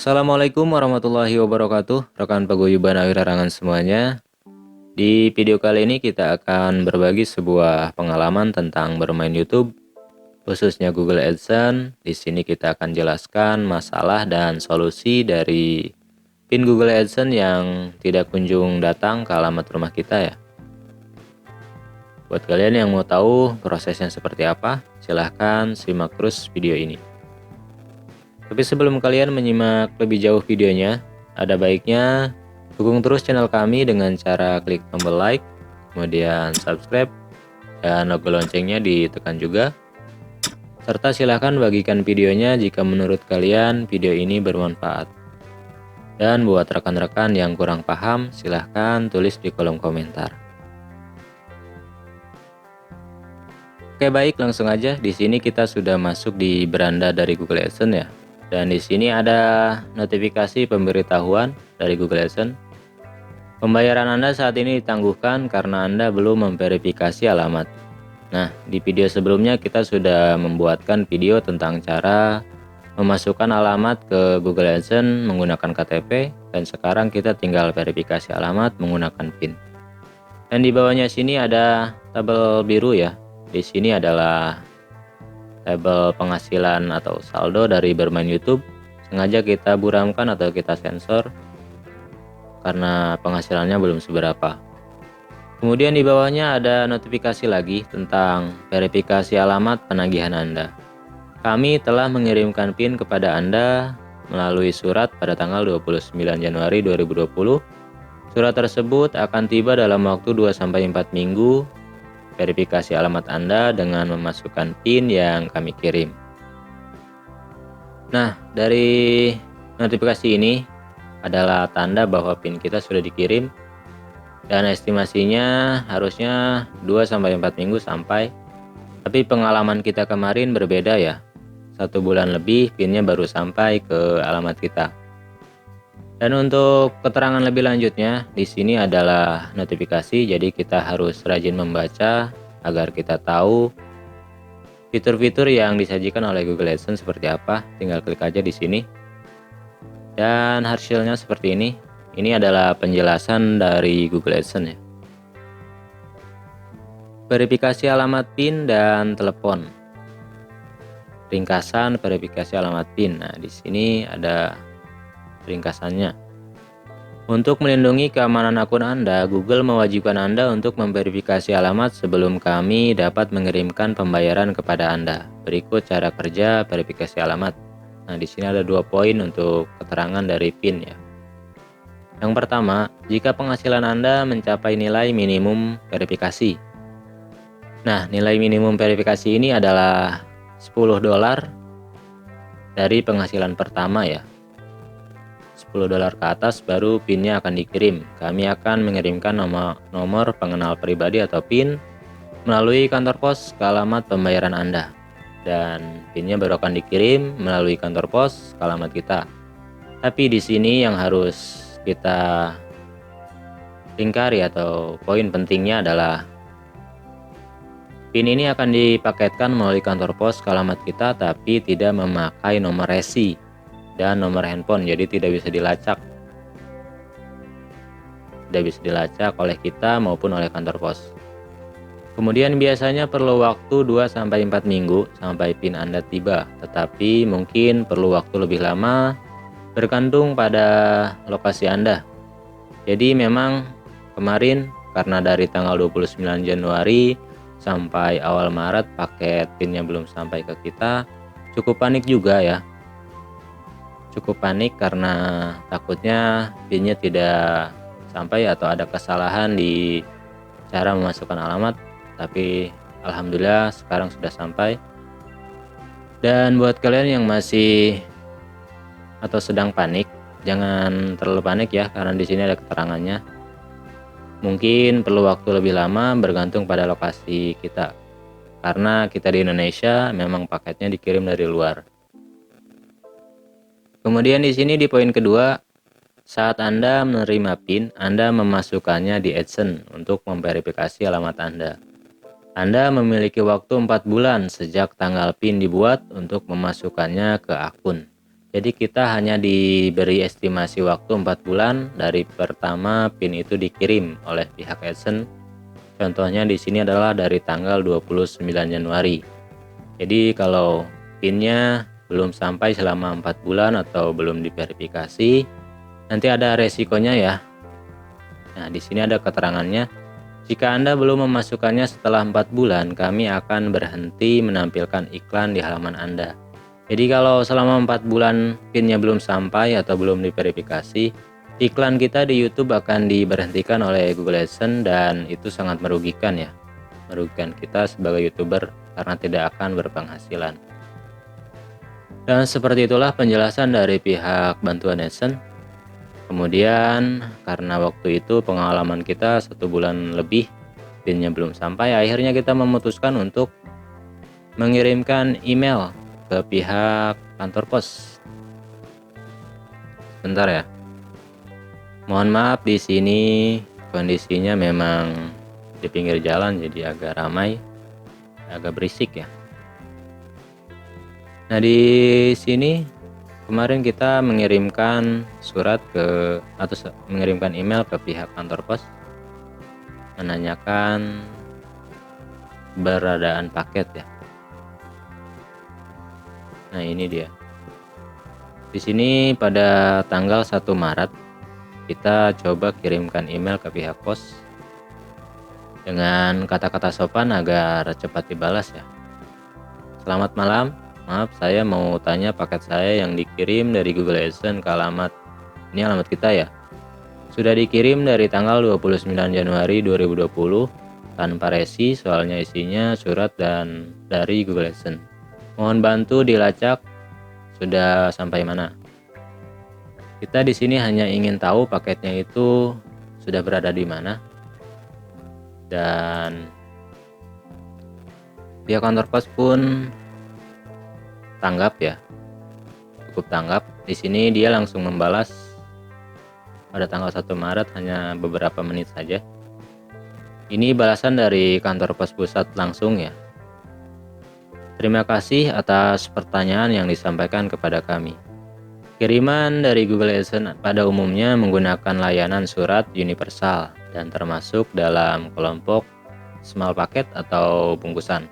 Assalamualaikum warahmatullahi wabarakatuh, rekan paguyuban awirarangan semuanya. Di video kali ini kita akan berbagi sebuah pengalaman tentang bermain YouTube, khususnya Google AdSense. Di sini kita akan jelaskan masalah dan solusi dari pin Google AdSense yang tidak kunjung datang ke alamat rumah kita ya. Buat kalian yang mau tahu prosesnya seperti apa, silahkan simak terus video ini. Tapi sebelum kalian menyimak lebih jauh videonya, ada baiknya dukung terus channel kami dengan cara klik tombol like, kemudian subscribe, dan logo loncengnya ditekan juga. Serta silahkan bagikan videonya jika menurut kalian video ini bermanfaat. Dan buat rekan-rekan yang kurang paham, silahkan tulis di kolom komentar. Oke baik, langsung aja. Di sini kita sudah masuk di beranda dari Google AdSense ya. Dan di sini ada notifikasi pemberitahuan dari Google AdSense. Pembayaran Anda saat ini ditangguhkan karena Anda belum memverifikasi alamat. Nah, di video sebelumnya kita sudah membuatkan video tentang cara memasukkan alamat ke Google AdSense menggunakan KTP, dan sekarang kita tinggal verifikasi alamat menggunakan PIN. Dan di bawahnya sini ada tabel biru ya. Di sini adalah tabel penghasilan atau saldo dari bermain YouTube. Sengaja kita buramkan atau kita sensor karena penghasilannya belum seberapa. Kemudian di bawahnya ada notifikasi lagi tentang verifikasi alamat penagihan Anda. Kami telah mengirimkan PIN kepada Anda melalui surat pada tanggal 29 Januari 2020. Surat tersebut akan tiba dalam waktu 2-4 minggu. Verifikasi alamat Anda dengan memasukkan PIN yang kami kirim. Nah, dari notifikasi ini adalah tanda bahwa PIN kita sudah dikirim, dan estimasinya harusnya 2-4 minggu sampai. Tapi pengalaman kita kemarin berbeda ya. 1 bulan lebih PIN-nya baru sampai ke alamat kita. Dan untuk keterangan lebih lanjutnya, di sini adalah notifikasi, jadi kita harus rajin membaca agar kita tahu fitur-fitur yang disajikan oleh Google AdSense seperti apa. Tinggal klik aja di sini. Dan hasilnya seperti ini. Ini adalah penjelasan dari Google AdSense ya. Verifikasi alamat PIN dan telepon. Ringkasan verifikasi alamat PIN. Nah, di sini ada ringkasannya. Untuk melindungi keamanan akun Anda, Google mewajibkan Anda untuk memverifikasi alamat sebelum kami dapat mengirimkan pembayaran kepada Anda. Berikut cara kerja verifikasi alamat. Nah, di sini ada 2 poin untuk keterangan dari PIN ya. Yang pertama, jika penghasilan Anda mencapai nilai minimum verifikasi. Nah, nilai minimum verifikasi ini adalah $10 dari penghasilan pertama ya. $10 ke atas baru PIN-nya akan dikirim. Kami akan mengirimkan nomor pengenal pribadi atau PIN melalui kantor pos ke alamat pembayaran Anda. Dan PIN-nya baru akan dikirim melalui kantor pos ke alamat kita. Tapi di sini yang harus kita lingkari atau poin pentingnya adalah PIN ini akan dipaketkan melalui kantor pos ke alamat kita, tapi tidak memakai nomor resi dan nomor handphone, jadi tidak bisa dilacak oleh kita maupun oleh kantor pos. Kemudian biasanya perlu waktu 2-4 minggu sampai PIN Anda tiba, tetapi mungkin perlu waktu lebih lama bergantung pada lokasi Anda. Jadi memang kemarin karena dari tanggal 29 Januari sampai awal Maret paket PIN-nya belum sampai ke kita, cukup panik juga ya. Cukup panik karena takutnya PIN-nya tidak sampai atau ada kesalahan di cara memasukkan alamat. Tapi alhamdulillah sekarang sudah sampai. Dan buat kalian yang masih atau sedang panik, jangan terlalu panik ya, karena di sini ada keterangannya. Mungkin perlu waktu lebih lama bergantung pada lokasi kita. Karena kita di Indonesia memang paketnya dikirim dari luar. Kemudian di sini di poin kedua, saat Anda menerima PIN, Anda memasukkannya di AdSense untuk memverifikasi alamat Anda. Anda memiliki waktu 4 bulan sejak tanggal PIN dibuat untuk memasukkannya ke akun. Jadi kita hanya diberi estimasi waktu 4 bulan dari pertama PIN itu dikirim oleh pihak AdSense. Contohnya di sini adalah dari tanggal 29 Januari. Jadi kalau PIN-nya belum sampai selama 4 bulan atau belum diverifikasi, nanti ada resikonya ya. Nah, di sini ada keterangannya. Jika Anda belum memasukkannya setelah 4 bulan, kami akan berhenti menampilkan iklan di halaman Anda. Jadi kalau selama 4 bulan PIN-nya belum sampai atau belum diverifikasi, iklan kita di YouTube akan diberhentikan oleh Google AdSense dan itu sangat merugikan ya. Merugikan kita sebagai YouTuber karena tidak akan berpenghasilan. Dan seperti itulah penjelasan dari pihak bantuan AdSense. Kemudian karena waktu itu pengalaman kita 1 bulan lebih PIN-nya belum sampai, akhirnya kita memutuskan untuk mengirimkan email ke pihak kantor pos. Sebentar ya. Mohon maaf, di sini kondisinya memang di pinggir jalan jadi agak ramai, agak berisik ya. Nah, di sini kemarin kita mengirimkan surat mengirimkan email ke pihak kantor pos menanyakan keberadaan paket ya. Nah, ini dia. Di sini pada tanggal 1 Maret kita coba kirimkan email ke pihak pos dengan kata-kata sopan agar cepat dibalas ya. Selamat malam, maaf saya mau tanya paket saya yang dikirim dari Google AdSense ke alamat, ini alamat kita ya. Sudah dikirim dari tanggal 29 Januari 2020 tanpa resi, soalnya isinya surat dan dari Google AdSense. Mohon bantu dilacak sudah sampai mana. Kita di sini hanya ingin tahu paketnya itu sudah berada di mana. Dan pihak kantor pos pun tanggap ya. Cukup tanggap. Di sini dia langsung membalas pada tanggal 1 Maret hanya beberapa menit saja. Ini balasan dari kantor pos pusat langsung ya. Terima kasih atas pertanyaan yang disampaikan kepada kami. Kiriman dari Google AdSense pada umumnya menggunakan layanan surat universal dan termasuk dalam kelompok small paket atau bungkusan.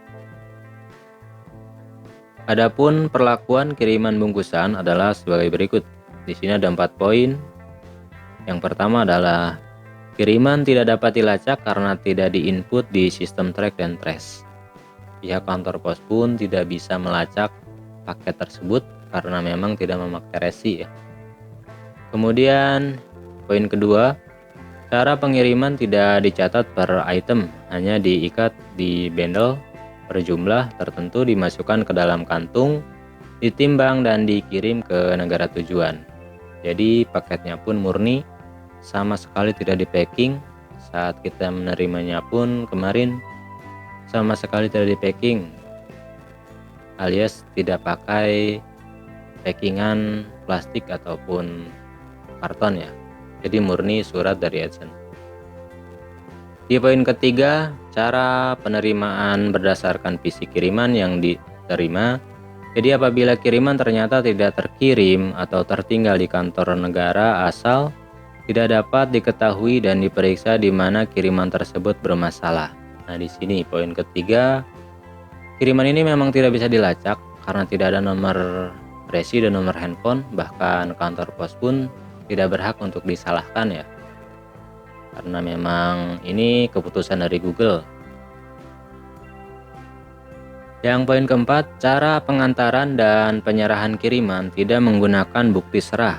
Adapun perlakuan kiriman bungkusan adalah sebagai berikut. Di sini ada 4 poin. Yang pertama adalah kiriman tidak dapat dilacak karena tidak diinput di sistem track dan trace. Pihak kantor pos pun tidak bisa melacak paket tersebut karena memang tidak memakai resi ya. Kemudian poin kedua, cara pengiriman tidak dicatat per item, hanya diikat di bundle per jumlah tertentu, dimasukkan ke dalam kantung, ditimbang dan dikirim ke negara tujuan. Jadi paketnya pun murni, sama sekali tidak di packing. Saat kita menerimanya pun kemarin sama sekali tidak di packing, alias tidak pakai packingan plastik ataupun karton ya. Jadi murni surat dari AdSense. Di poin ketiga, cara penerimaan berdasarkan visi kiriman yang diterima. Jadi apabila kiriman ternyata tidak terkirim atau tertinggal di kantor negara asal, tidak dapat diketahui dan diperiksa di mana kiriman tersebut bermasalah. Nah, di sini poin ketiga, kiriman ini memang tidak bisa dilacak karena tidak ada nomor resi dan nomor handphone, bahkan kantor pos pun tidak berhak untuk disalahkan ya. Karena memang ini keputusan dari Google. Yang poin keempat, cara pengantaran dan penyerahan kiriman tidak menggunakan bukti serah.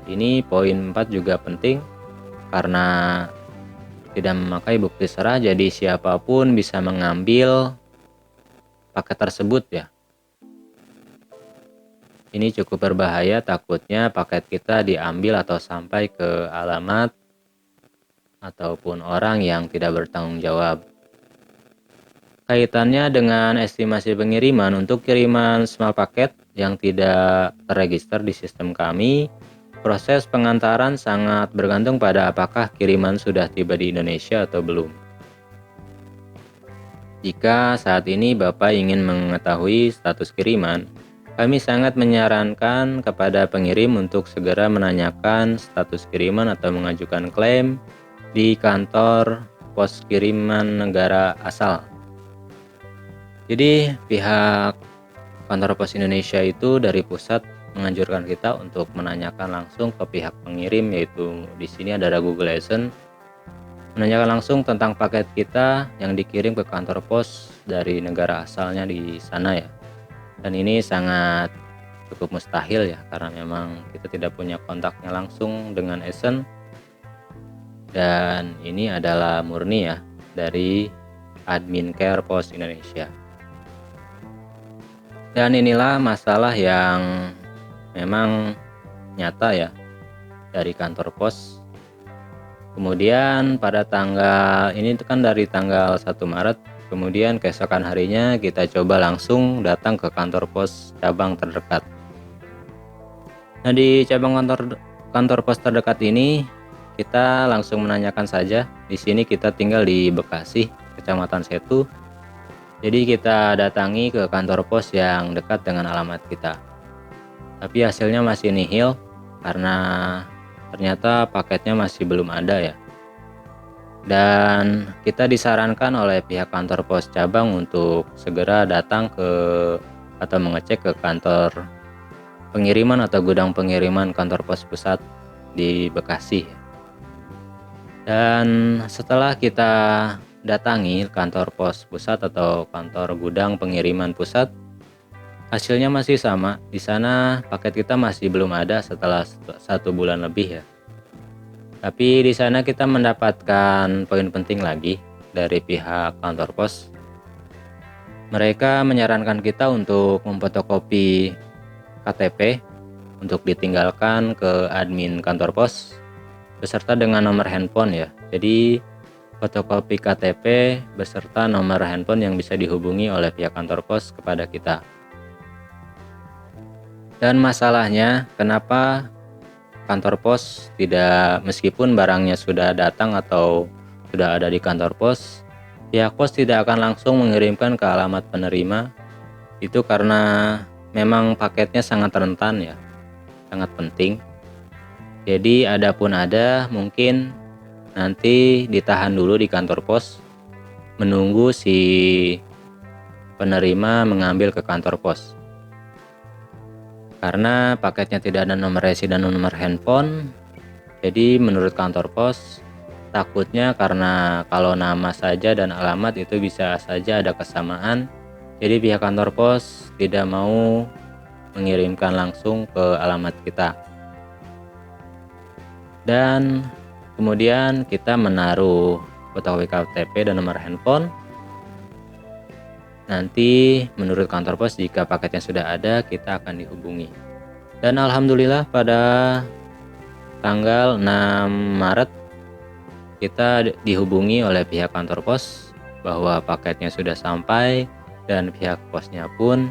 Ini poin 4 juga penting karena tidak memakai bukti serah, jadi siapapun bisa mengambil paket tersebut ya. Ini cukup berbahaya, takutnya paket kita diambil atau sampai ke alamat ataupun orang yang tidak bertanggung jawab. Kaitannya dengan estimasi pengiriman, untuk kiriman small paket yang tidak terregister di sistem kami, proses pengantaran sangat bergantung pada apakah kiriman sudah tiba di Indonesia atau belum. Jika saat ini Bapak ingin mengetahui status kiriman, Kami sangat menyarankan kepada pengirim untuk segera menanyakan status kiriman atau mengajukan klaim di kantor pos kiriman negara asal. Jadi pihak kantor pos Indonesia itu dari pusat menganjurkan kita untuk menanyakan langsung ke pihak pengirim, yaitu di sini ada Google Adsense, menanyakan langsung tentang paket kita yang dikirim ke kantor pos dari negara asalnya di sana ya. Dan ini sangat cukup mustahil ya, karena memang kita tidak punya kontaknya langsung dengan Adsense, dan ini adalah murni ya dari admin care pos Indonesia. Dan inilah masalah yang memang nyata ya dari kantor pos. Kemudian pada tanggal ini kan dari tanggal 1 Maret, kemudian keesokan harinya kita coba langsung datang ke kantor pos cabang terdekat. Nah, di cabang kantor pos terdekat ini kita langsung menanyakan saja. Di sini kita tinggal di Bekasi, Kecamatan Setu. Jadi kita datangi ke kantor pos yang dekat dengan alamat kita. Tapi hasilnya masih nihil karena ternyata paketnya masih belum ada ya. Dan kita disarankan oleh pihak kantor pos cabang untuk segera datang ke atau mengecek ke kantor pengiriman atau gudang pengiriman kantor pos pusat di Bekasi. Dan setelah kita datangi kantor pos pusat atau kantor gudang pengiriman pusat, hasilnya masih sama. Di sana paket kita masih belum ada setelah 1 bulan lebih ya. Tapi di sana kita mendapatkan poin penting lagi dari pihak kantor pos. Mereka menyarankan kita untuk memfotokopi KTP untuk ditinggalkan ke admin kantor pos beserta dengan nomor handphone ya. Jadi fotokopi KTP beserta nomor handphone yang bisa dihubungi oleh pihak kantor pos kepada kita. Dan masalahnya, kenapa kantor pos tidak, meskipun barangnya sudah datang atau sudah ada di kantor pos, pihak pos tidak akan langsung mengirimkan ke alamat penerima? Itu karena memang paketnya sangat rentan ya, sangat penting. Jadi adapun ada, mungkin nanti ditahan dulu di kantor pos, menunggu si penerima mengambil ke kantor pos. Karena paketnya tidak ada nomor resi dan nomor handphone, jadi menurut kantor pos takutnya karena kalau nama saja dan alamat itu bisa saja ada kesamaan, jadi pihak kantor pos tidak mau mengirimkan langsung ke alamat kita. Dan kemudian kita menaruh fotokopi KTP dan nomor handphone. Nanti menurut kantor pos jika paketnya sudah ada, kita akan dihubungi. Dan alhamdulillah pada tanggal 6 Maret kita dihubungi oleh pihak kantor pos bahwa paketnya sudah sampai, dan pihak posnya pun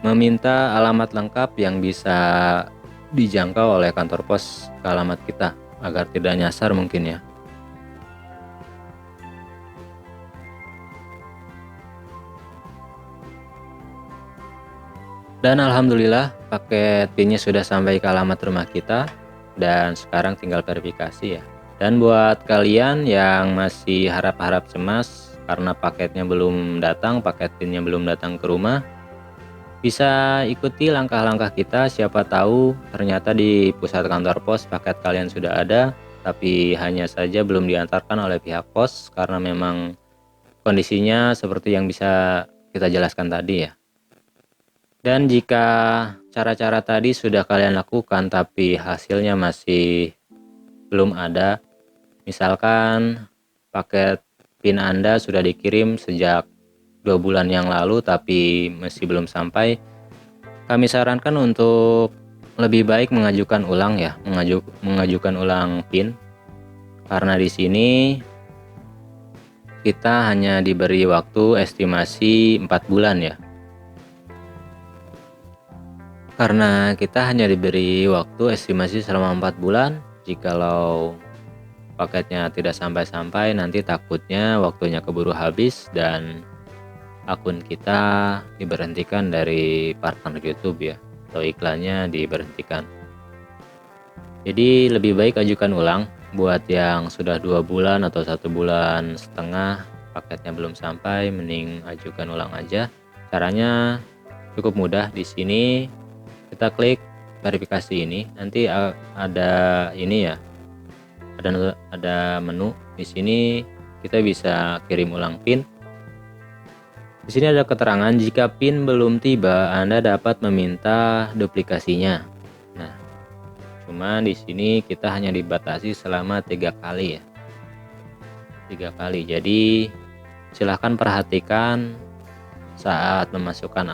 meminta alamat lengkap yang bisa dijangkau oleh kantor pos ke alamat kita agar tidak nyasar mungkin ya. Dan alhamdulillah paket PIN-nya sudah sampai ke alamat rumah kita, dan sekarang tinggal verifikasi ya. Dan buat kalian yang masih harap-harap cemas karena paketnya belum datang, paket PIN-nya belum datang ke rumah, bisa ikuti langkah-langkah kita. Siapa tahu ternyata di pusat kantor pos paket kalian sudah ada, tapi hanya saja belum diantarkan oleh pihak pos karena memang kondisinya seperti yang bisa kita jelaskan tadi ya. Dan jika cara-cara tadi sudah kalian lakukan tapi hasilnya masih belum ada, misalkan paket PIN Anda sudah dikirim sejak 2 bulan yang lalu tapi masih belum sampai, kami sarankan untuk lebih baik mengajukan ulang ya, mengajukan ulang PIN, karena di sini kita hanya diberi waktu estimasi 4 bulan ya. Karena kita hanya diberi waktu estimasi selama 4 bulan, jikalau paketnya tidak sampai-sampai nanti takutnya waktunya keburu habis dan akun kita diberhentikan dari partner YouTube ya, atau iklannya diberhentikan. Jadi lebih baik ajukan ulang buat yang sudah 2 bulan atau 1,5 bulan paketnya belum sampai, mending ajukan ulang aja. Caranya cukup mudah. Di sini kita klik verifikasi ini, nanti ada ini ya, ada menu. Di sini kita bisa kirim ulang PIN. Di sini ada keterangan jika PIN belum tiba, Anda dapat meminta duplikasinya. Nah, cuma di sini kita hanya dibatasi selama 3 kali ya. 3 kali. Jadi silahkan perhatikan saat memasukkan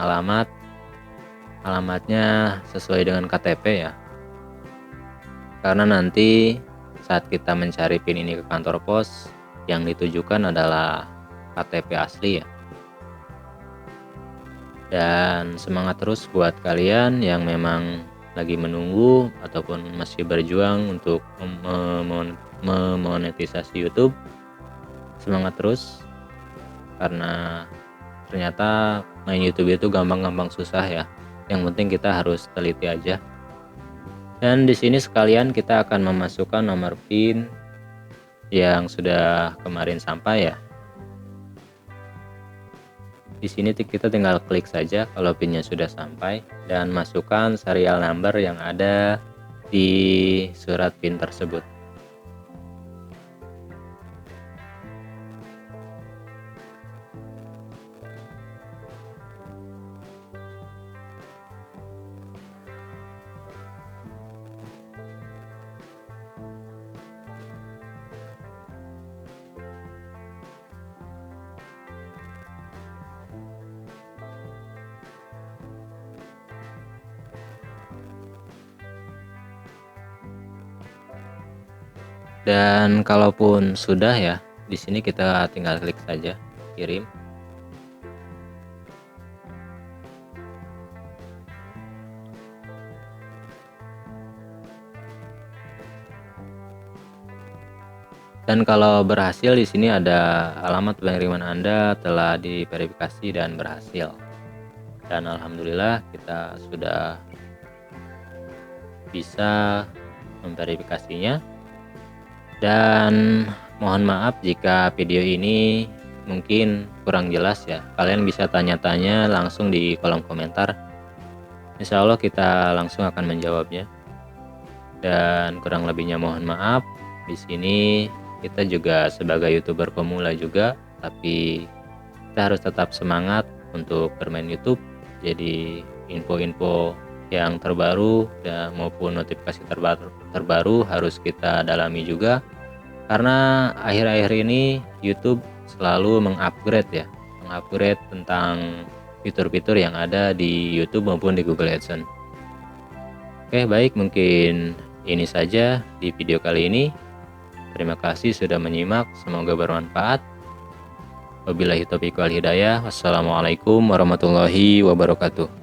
alamatnya sesuai dengan KTP ya. Karena nanti saat kita mencari PIN ini ke kantor pos, yang ditujukan adalah KTP asli ya. Dan semangat terus buat kalian yang memang lagi menunggu ataupun masih berjuang untuk memonetisasi YouTube. Semangat terus, karena ternyata main YouTube itu gampang-gampang susah ya. Yang penting kita harus teliti aja. Dan di sini sekalian kita akan memasukkan nomor PIN yang sudah kemarin sampai ya. Di sini kita tinggal klik saja kalau PIN-nya sudah sampai dan masukkan serial number yang ada di surat PIN tersebut. Dan kalaupun sudah ya, di sini kita tinggal klik saja kirim. Dan kalau berhasil, di sini ada alamat pengiriman Anda telah diverifikasi dan berhasil. Dan alhamdulillah kita sudah bisa memverifikasinya. Dan mohon maaf jika video ini mungkin kurang jelas ya. Kalian bisa tanya-tanya langsung di kolom komentar. Insya Allah kita langsung akan menjawabnya. Dan kurang lebihnya mohon maaf. Di sini kita juga sebagai YouTuber pemula juga, tapi kita harus tetap semangat untuk bermain YouTube. Jadi info-info yang terbaru dan maupun notifikasi terbaru harus kita dalami juga, karena akhir-akhir ini YouTube selalu mengupgrade tentang fitur-fitur yang ada di YouTube maupun di Google AdSense. Oke, baik, mungkin ini saja di video kali ini. Terima kasih sudah menyimak, semoga bermanfaat. Wabillahi taufiq wal hidayah. Wassalamualaikum warahmatullahi wabarakatuh.